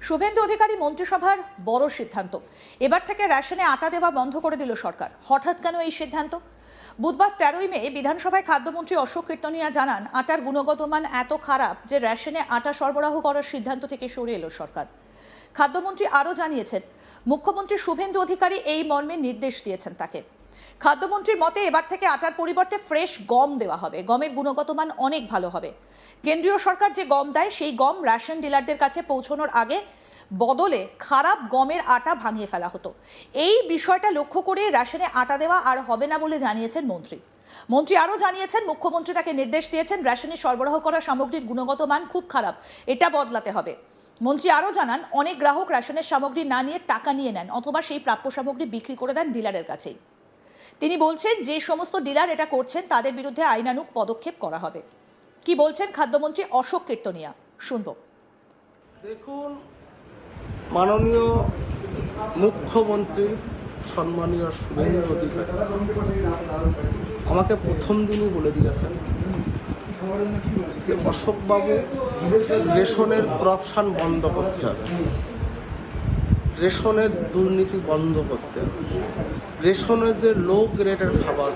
শুভেন্দু অধিকারী মন্ত্রিসভার বড় সিদ্ধান্ত। এবার থেকে রেশনে আটা দেওয়া বন্ধ করে দিল সরকার। হঠাৎ কেন এই সিদ্ধান্ত? বুধবার 13ই মে বিধানসভায় খাদ্যমন্ত্রী অশোক কীর্তনিয়া জানান, আটার গুণগত মান এত খারাপ যে রেশনে আটা সরবরাহ করার সিদ্ধান্ত থেকে সরে এলো সরকার। খাদ্যমন্ত্রী আরও জানিয়েছেন, মুখ্যমন্ত্রী শুভেন্দু অধিকারী এই মর্মে নির্দেশ দিয়েছেন তাকে। খাদ্যমন্ত্রীর মতে এবার থেকে আটার পরিবর্তে ফ্রেশ গম দেওয়া হবে। গমের গুণগত মান অনেক ভালো হবে। কেন্দ্রীয় সরকার যে গম দেয় সেই গম রেশন ডিলারদের কাছে পৌঁছানোর আগে বদলে খারাপ গমের আটা ভাঙিয়ে ফেলা হতো। এই বিষয়টা লক্ষ্য করে রেশনে আটা দেওয়া আর হবে না বলে জানিয়েছেন মন্ত্রী আরও জানিয়েছেন, মুখ্যমন্ত্রী তাকে নির্দেশ দিয়েছেন রেশনে সরবরাহ করা সামগ্রীর গুণগত মান খুব খারাপ, এটা বদলাতে হবে। মন্ত্রী আরও জানান, অনেক গ্রাহক রেশনের সামগ্রী না নিয়ে টাকা নিয়ে নেন অথবা সেই প্রাপ্য সামগ্রী বিক্রি করে দেন ডিলারের কাছেই। তিনি বলছেন, যে সমস্ত ডিলার এটা করছেন তাদের বিরুদ্ধে আইনানুগ পদক্ষেপ করা হবে। কি বলছেন খাদ্যমন্ত্রী অশোক কীর্তনিয়া, শুনব। দেখুন, মাননীয় মুখ্যমন্ত্রী সম্মানীয় শুভেন্দু অধিকারী আমাকে প্রথম দিনই বলে দিয়েছেন যে অশোকবাবু, রেশনের করাপশন বন্ধ করতে হবে, রেশনের দুর্নীতি বন্ধ করতে হবে, রেশনে যে লো গ্রেডের খাবার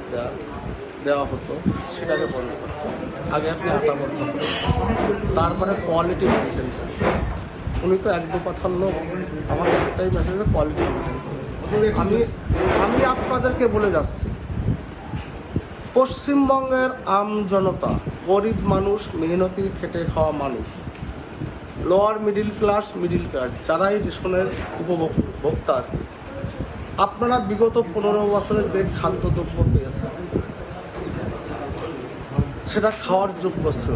দেওয়া হতো সেটাকে বন্ধ করতে হবে। আগে আপনি আটা বন্ধ করুন, তারপরে কোয়ালিটি মেনটেন করুন। উনি তো এক দু কথার লোক, আমাকে একটাই মেসেজ, কোয়ালিটি মেনটেন করুন। আমি আপনাদেরকে বলে যাচ্ছি, পশ্চিমবঙ্গের আম জনতা, গরিব মানুষ, মেহনতি খেটে খাওয়া মানুষ, লোয়ার মিডিল ক্লাস যারাই রেশনের উপভোক্তা, আপনারা বিগত 15 বছরে যে খাদ্যদ্রব্য পেয়েছেন সেটা খাওয়ার যোগ্য ছিল।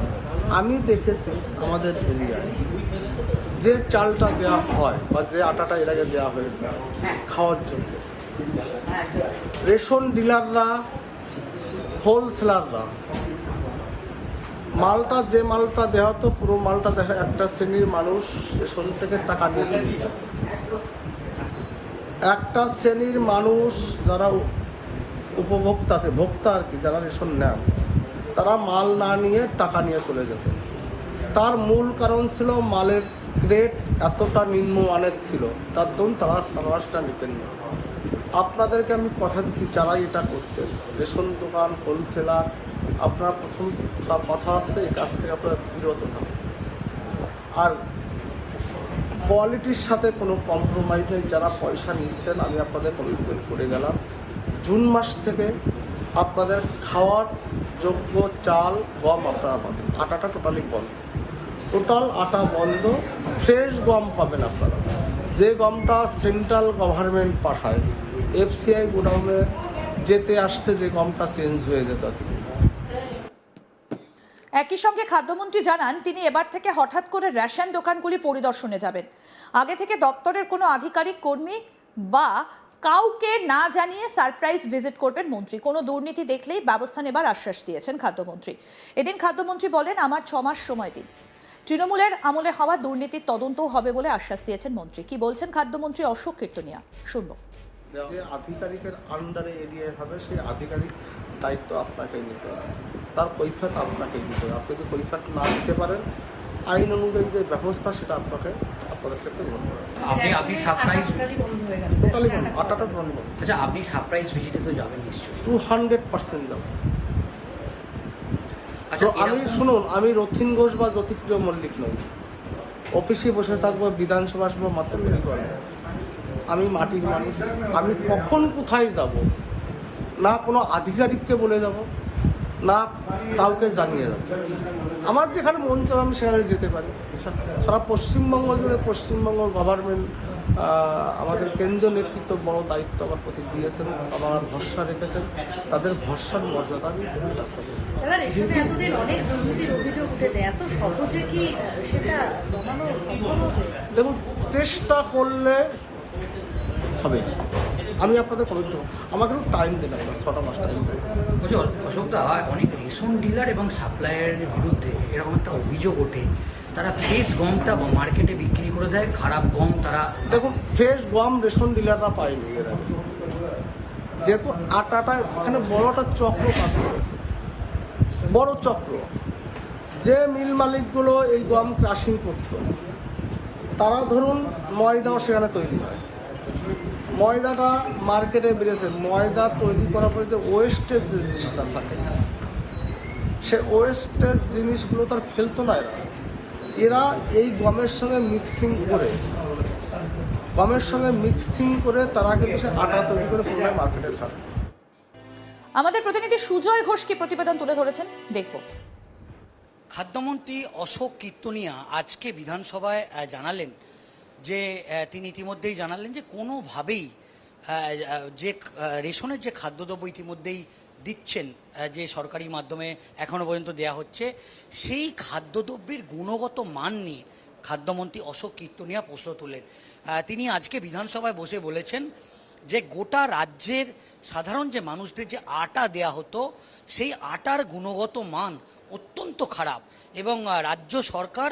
আমি দেখেছি আমাদের এরিয়ায় যে চালটা দেওয়া হয় বা যে আটাটা এর আগে দেওয়া হয়েছে খাওয়ার জন্য, রেশন ডিলাররা, হোলসেলাররা যে মালটা দেওয়া হতো পুরো মালটা দেখা একটা শ্রেণীর মানুষ রেশন থেকে টাকা নিয়ে চলে গেছে। একটা শ্রেণীর মানুষ যারা ভোক্তা আর কি, যারা রেশন নেন, তারা মাল না নিয়ে টাকা নিয়ে চলে যেত। তার মূল কারণ ছিল মালের গ্রেড এতটা নিম্নমানের ছিল, তার দরুন তারা সেটা নিতেন না। আপনাদেরকে আমি কথা দিচ্ছি, যারা এটা করতেন, রেশন দোকান, হোলসেলার, আপনার প্রথম কথা হচ্ছে এই কাজ থেকে আপনারা বিরত থাকুন। আর কোয়ালিটির সাথে কোনো কম্প্রোমাইজ নেই। যারা পয়সা নিচ্ছেন, আমি আপনাদের কমিটমেন্ট করে গেলাম, জুন মাস থেকে আপনাদের খাওয়ার যোগ্য চাল, গম আপনারা পাবেন। আটাটা টোটালি বন্ধ, টোটাল আটা বন্ধ। ফ্রেশ গম পাবেন আপনারা, যে গমটা সেন্ট্রাল গভর্নমেন্ট পাঠায়, FCI গোডাউনে যেতে আসতে যে গমটা চেঞ্জ হয়ে যেত। একই সঙ্গে খাদ্যমন্ত্রী জানান, তিনি এবার থেকে হঠাৎ করে রেশন দোকানগুলি পরিদর্শনে যাবেন। আগে থেকে দপ্তরের কোনো আধিকারিক, কর্মী বা কাউকে না জানিয়ে সারপ্রাইজ ভিজিট করবেন মন্ত্রী। কোনো দুর্নীতি দেখলেই ব্যবস্থা নেবার আশ্বাস দিয়েছেন খাদ্যমন্ত্রী। এদিন খাদ্যমন্ত্রী বলেন, আমার 6 মাস সময় দিন। তৃণমূলের আমলে হওয়া দুর্নীতির তদন্তও হবে বলে আশ্বাস দিয়েছেন মন্ত্রী। কি বলছেন খাদ্যমন্ত্রী অশোক কীর্তনিয়া, শুনব। যে আধিকারিকের আন্ডারে এরিয়ায় হবে, সেই আধিকারিক দায়িত্ব আপনাকে নিতে হবে, তার কৈফিয়ত আপনাকে দিতে হবে। আপনি যদি কৈফিয়ত না দিতে পারেন, আইন অনুযায়ী যে ব্যবস্থা সেটা আপনাদের ক্ষেত্রে গ্রহণ করা হবে। আপনি সারপ্রাইজ টোটালি বন্ধ, আটাটা বন্ধ। আচ্ছা, আপনি সারপ্রাইজ ভিজিটে তো যাবেন নিশ্চয়ই? 200% যাব। আচ্ছা, শুনুন, আমি রথিন ঘোষ বা জ্যোতিপ্রিয় মল্লিক নই, অফিসে বসে থাকবো, বিধানসভা আসবো মাত্র তৈরি করবো। আমি মাটির মানুষ, আমি কখন কোথায় যাব, না কোনো আধিকারিককে বলে যাব, না কাউকে জানিয়ে যাব। আমার যেখানে মন চায় আমি সেখানে যেতে পারি। সারা পশ্চিমবঙ্গ জুড়ে পশ্চিমবঙ্গ গভর্নমেন্ট, আমাদের কেন্দ্রীয় নেতৃত্ব বড় দায়িত্ব আমার প্রতি দিয়েছেন, আমার ভরসা রেখেছেন, তাদের ভরসার মর্যাদা আমি দেখুন, চেষ্টা করলে হবে। আমি আপনাদের কমিট, আমাকে একটু টাইম দেন, আপনার 6টা মাস টাইম দেন। অশোকদা, অনেক রেশন ডিলার এবং সাপ্লায়ারের বিরুদ্ধে এরকম একটা অভিযোগ ওঠে, তারা ফ্রেশ গমটা মার্কেটে বিক্রি করে দেয়, খারাপ গম তারা। দেখুন, ফ্রেশ গম রেশন ডিলাররা পায়নি এর আগে, যেহেতু আটাটা এখানে বড় একটা চক্র কাজ করেছে, বড় চক্র। যে মিল মালিকগুলো এই গম ক্রাশিং করতো, তারা ধরুন ময়দাও সেখানে তৈরি হয়, ময়দাটা মার্কেটে বেড়েছে, ময়দা তৈরি করার পরে যে ওয়েস্টেজ যে জিনিসটা থাকে সে ওয়েস্টেজ জিনিসগুলো তার ফেলতো না এরা এই গমের সঙ্গে মিক্সিং করে তারা কিন্তু সে আটা তৈরি করে পুনরায় মার্কেটে ছাড়ে। আমাদের প্রতিনিধি সুজয় ঘোষ কি প্রতিবেদন তুলে ধরেছেন দেখব। খাদ্যমন্ত্রী অশোক কীর্তনিয়া আজকে বিধানসভায় জানালেন যে তিনি ইতিমধ্যেই জানালেন যে কোনোভাবেই যে রেশনের যে খাদ্যদ্রব্য ইতিমধ্যেই দিচ্ছেন যে সরকারি মাধ্যমে এখনও পর্যন্ত দেয়া হচ্ছে সেই খাদ্যদ্রব্যের গুণগত মান নিয়ে খাদ্যমন্ত্রী অশোক কীর্তনিয়া প্রশ্ন তোলেন। তিনি আজকে বিধানসভায় বসে বলেছেন যে গোটা রাজ্যের সাধারণ যে মানুষদের যে আটা দেয়া হতো সেই আটার গুণগত মান অত্যন্ত খারাপ এবং রাজ্য সরকার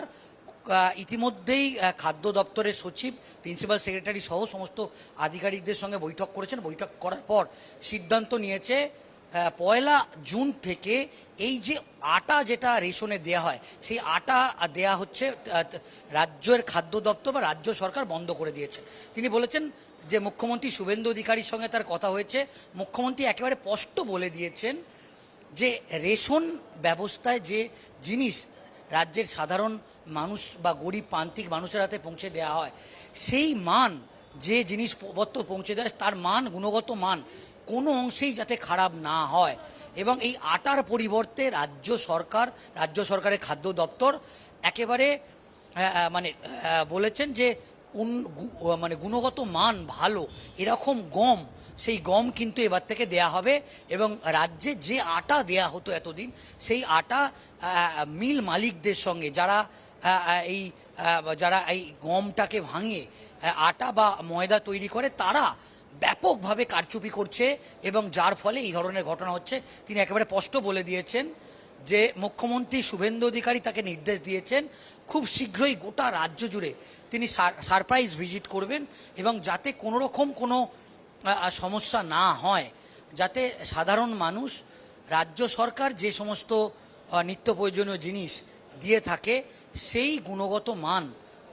ইতিমধ্যেই খাদ্য দপ্তরের সচিব, প্রিন্সিপাল সেক্রেটারি সহ সমস্ত আধিকারিকদের সঙ্গে বৈঠক করেছেন। বৈঠক করার পর সিদ্ধান্ত নিয়েছে 1 জুন থেকে এই যে আটা যেটা রেশনে দেয়া হয় সেই আটা দেয়া হচ্ছে রাজ্যের খাদ্য দপ্তর বা রাজ্য সরকার বন্ধ করে দিয়েছে। তিনি বলেছেন যে মুখ্যমন্ত্রী শুভেন্দু অধিকারীর সঙ্গে তার কথা হয়েছে, মুখ্যমন্ত্রী একেবারে স্পষ্ট বলে দিয়েছেন যে রেশন ব্যবস্থায় যে জিনিস রাজ্যের সাধারণ মানুষ বা গরিব প্রান্তিক মানুষের হাতে পৌঁছে দেওয়া হয় সেই মান যে জিনিসপত্র পৌঁছে দেয় তার মান, গুণগত মান কোনো অংশেই যাতে খারাপ না হয় এবং এই আটার পরিবর্তে রাজ্য সরকারের খাদ্য দপ্তর একেবারে বলেছেন যে গুণগত মান ভালো এরকম গম, সেই গম কিন্তু এবার থেকে দেয়া হবে এবং রাজ্যে যে আটা দেয়া হতো এতদিন সেই আটা মিল মালিকদের সঙ্গে যারা এই গমটাকে ভাঙিয়ে আটা বা ময়দা তৈরি করে তারা ব্যাপকভাবে কারচুপি করছে এবং যার ফলে এই ধরনের ঘটনা হচ্ছে। তিনি একেবারে স্পষ্ট বলে দিয়েছেন যে মুখ্যমন্ত্রী শুভেন্দু অধিকারী তাকে নির্দেশ দিয়েছেন খুব শীঘ্রই গোটা রাজ্য জুড়ে তিনি সারপ্রাইজ ভিজিট করবেন এবং যাতে কোনো রকম কোনো সমস্যা না হয়, যাতে সাধারণ মানুষ রাজ্য সরকার যে সমস্ত নিত্য প্রয়োজনীয় জিনিস দিয়ে থাকে সেই গুণগত মান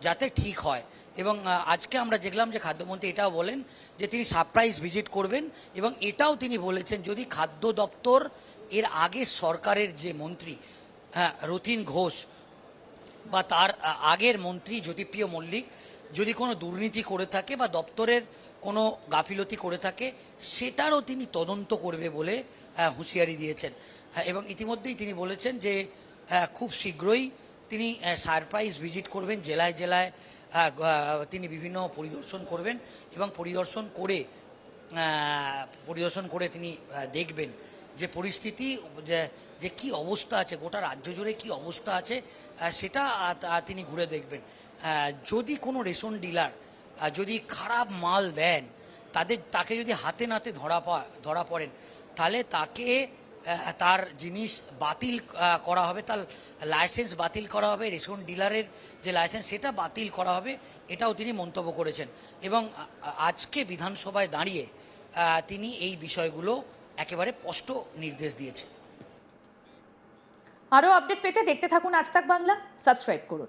যাতে ঠিক হয়। এবং আজকে আমরা দেখলাম যে খাদ্যমন্ত্রী এটাও বলেন যে তিনি সারপ্রাইজ ভিজিট করবেন এবং এটাও তিনি বলেছেন যদি খাদ্য দপ্তর এর আগে সরকারের যে মন্ত্রী রথীন ঘোষ বা তার আগের মন্ত্রী জ্যোতিপ্রিয় মল্লিক যদি কোনো দুর্নীতি করে থাকে বা দপ্তরের কোনো গাফিলতি করে থাকে সেটারও তিনি তদন্ত করবে বলে হুঁশিয়ারি দিয়েছেন এবং ইতিমধ্যেই তিনি বলেছেন যে খুব শীঘ্রই তিনি সারপ্রাইজ ভিজিট করবেন, জেলায় জেলায় তিনি বিভিন্ন পরিদর্শন করবেন এবং পরিদর্শন করে তিনি দেখবেন যে পরিস্থিতি যে কি অবস্থা আছে, গোটা রাজ্য জুড়ে কি অবস্থা আছে সেটা তিনি ঘুরে দেখবেন। যদি কোনো রেশন ডিলার যদি খারাপ মাল দেন তাকে যদি হাতে নাতে ধরা পড়েন তাহলে তাকে তার জিনিস বাতিল করা হবে, তার লাইসেন্স বাতিল করা হবে, রেশন ডিলারের যে লাইসেন্স সেটা বাতিল করা হবে, এটাও তিনি মন্তব্য করেছেন এবং আজকে বিধানসভায় দাঁড়িয়ে তিনি এই বিষয়গুলো একেবারে স্পষ্ট নির্দেশ দিয়েছেন। আরও আপডেট পেতে দেখতে থাকুন আজ তাক বাংলা, সাবস্ক্রাইব করুন।